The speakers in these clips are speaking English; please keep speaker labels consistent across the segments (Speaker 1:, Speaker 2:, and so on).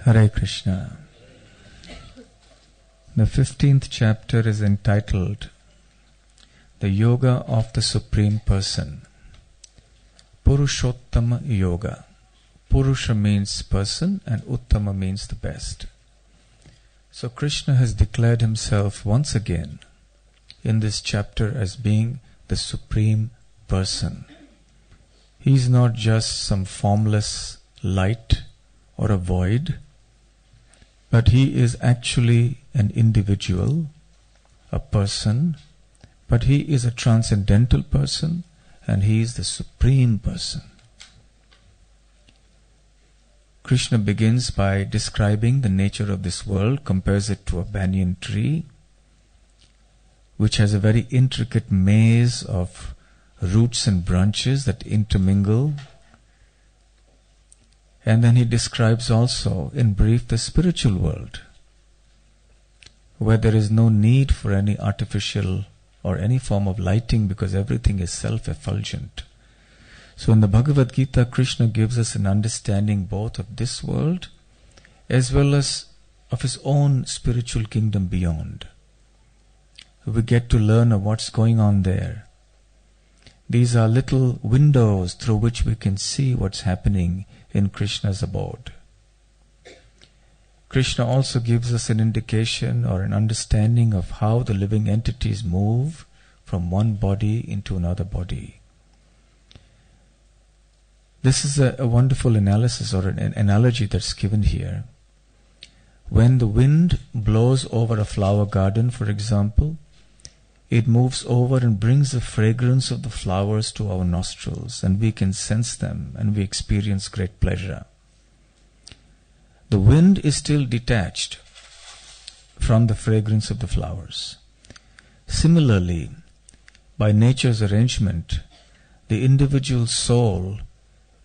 Speaker 1: Hare Krishna. The 15th chapter is entitled The Yoga of the Supreme Person. Purushottama Yoga. Purusha means person and Uttama means the best. So Krishna has declared himself once again in this chapter as being the Supreme Person. He is not just some formless light or a void, but he is actually an individual, a person, but he is a transcendental person and he is the Supreme Person. Krishna begins by describing the nature of this world, compares it to a banyan tree, which has a very intricate maze of roots and branches that intermingle. And then he describes also, in brief, the spiritual world, where there is no need for any artificial or any form of lighting because everything is self-effulgent. So in the Bhagavad Gita, Krishna gives us an understanding both of this world as well as of his own spiritual kingdom beyond. We get to learn of what's going on there. These are little windows through which we can see what's happening in Krishna's abode. Krishna also gives us an indication or an understanding of how the living entities move from one body into another body. This is a wonderful analysis or an analogy that's given here. When the wind blows over a flower garden, for example, it moves over and brings the fragrance of the flowers to our nostrils, and we can sense them and we experience great pleasure. The wind is still detached from the fragrance of the flowers. Similarly, by nature's arrangement, the individual soul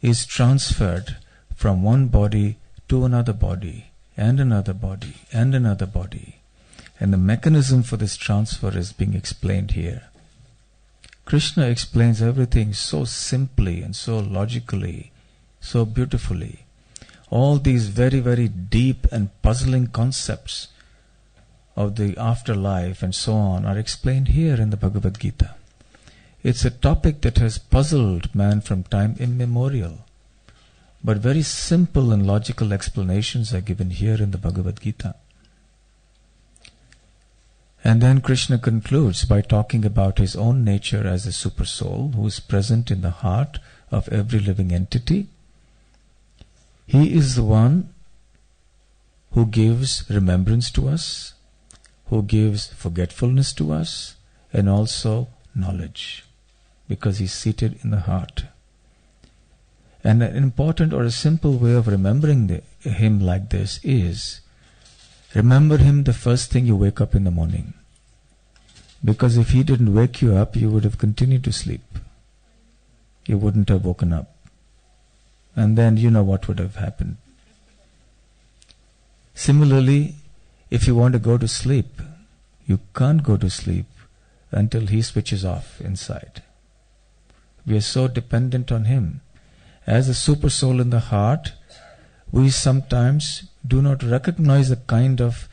Speaker 1: is transferred from one body to another body, and another body, and another body. And the mechanism for this transfer is being explained here. Krishna explains everything so simply and so logically, so beautifully. All these very, very deep and puzzling concepts of the afterlife and so on are explained here in the Bhagavad Gita. It's a topic that has puzzled man from time immemorial. But very simple and logical explanations are given here in the Bhagavad Gita. And then Krishna concludes by talking about his own nature as a super soul who is present in the heart of every living entity. He is the one who gives remembrance to us, who gives forgetfulness to us, and also knowledge, because he's seated in the heart. And an important or a simple way of remembering him like this is, remember him the first thing you wake up in the morning. Because if he didn't wake you up, you would have continued to sleep. You wouldn't have woken up. And then you know what would have happened. Similarly, if you want to go to sleep, you can't go to sleep until he switches off inside. We are so dependent on him. As a super soul in the heart, we sometimes do not recognize the kind of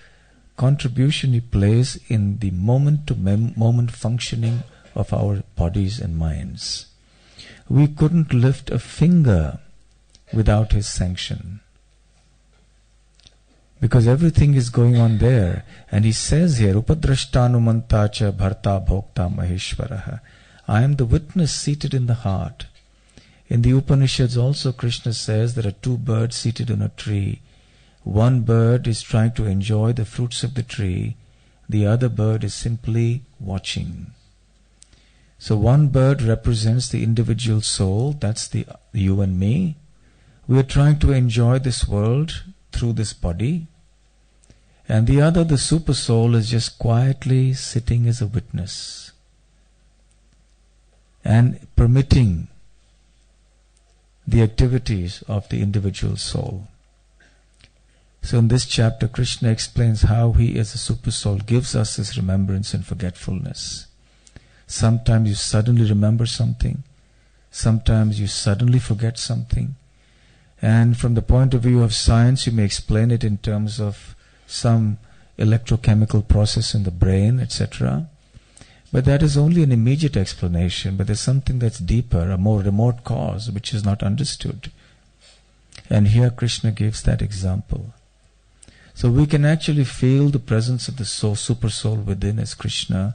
Speaker 1: contribution he plays in the moment-to-moment functioning of our bodies and minds. We couldn't lift a finger without his sanction, because everything is going on there. And he says here, Upadrashtanumantacha bharta bhokta maheshwaraha. I am the witness seated in the heart. In the Upanishads also Krishna says there are two birds seated on a tree. One bird is trying to enjoy the fruits of the tree. The other bird is simply watching. So one bird represents the individual soul, that's you and me. We are trying to enjoy this world through this body. And the other, the super soul, is just quietly sitting as a witness and permitting the activities of the individual soul. So in this chapter, Krishna explains how he as a super soul gives us his remembrance and forgetfulness. Sometimes you suddenly remember something. Sometimes you suddenly forget something. And from the point of view of science, you may explain it in terms of some electrochemical process in the brain, etc. But that is only an immediate explanation, but there's something that's deeper, a more remote cause, which is not understood. And here Krishna gives that example. So we can actually feel the presence of the soul, super soul within as Krishna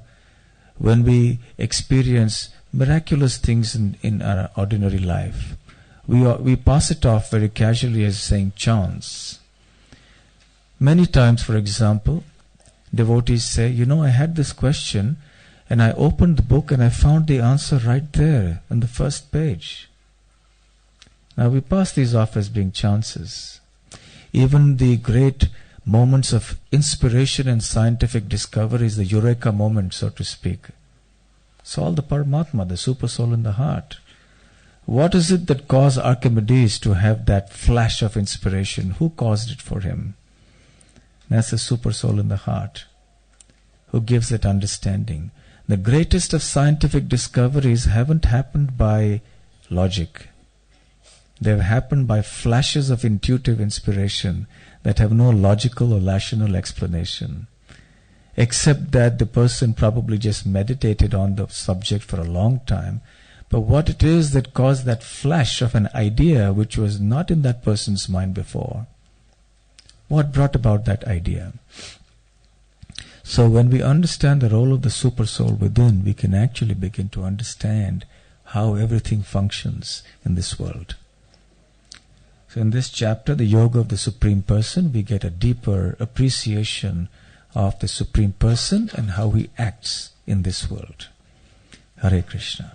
Speaker 1: when we experience miraculous things in our ordinary life. We pass it off very casually as saying chance. Many times, for example, devotees say, I had this question and I opened the book and I found the answer right there on the first page. Now we pass these off as being chances. Even the great moments of inspiration and scientific discovery is the eureka moment, so to speak. It's all the Paramatma, the super soul in the heart. What is it that caused Archimedes to have that flash of inspiration? Who caused it for him? That's the super soul in the heart, who gives that understanding. The greatest of scientific discoveries haven't happened by logic. They've happened by flashes of intuitive inspiration that have no logical or rational explanation, except that the person probably just meditated on the subject for a long time. But what it is that caused that flash of an idea which was not in that person's mind before? What brought about that idea? So when we understand the role of the super soul within, we can actually begin to understand how everything functions in this world. So in this chapter, the Yoga of the Supreme Person, we get a deeper appreciation of the Supreme Person and how he acts in this world. Hare Krishna.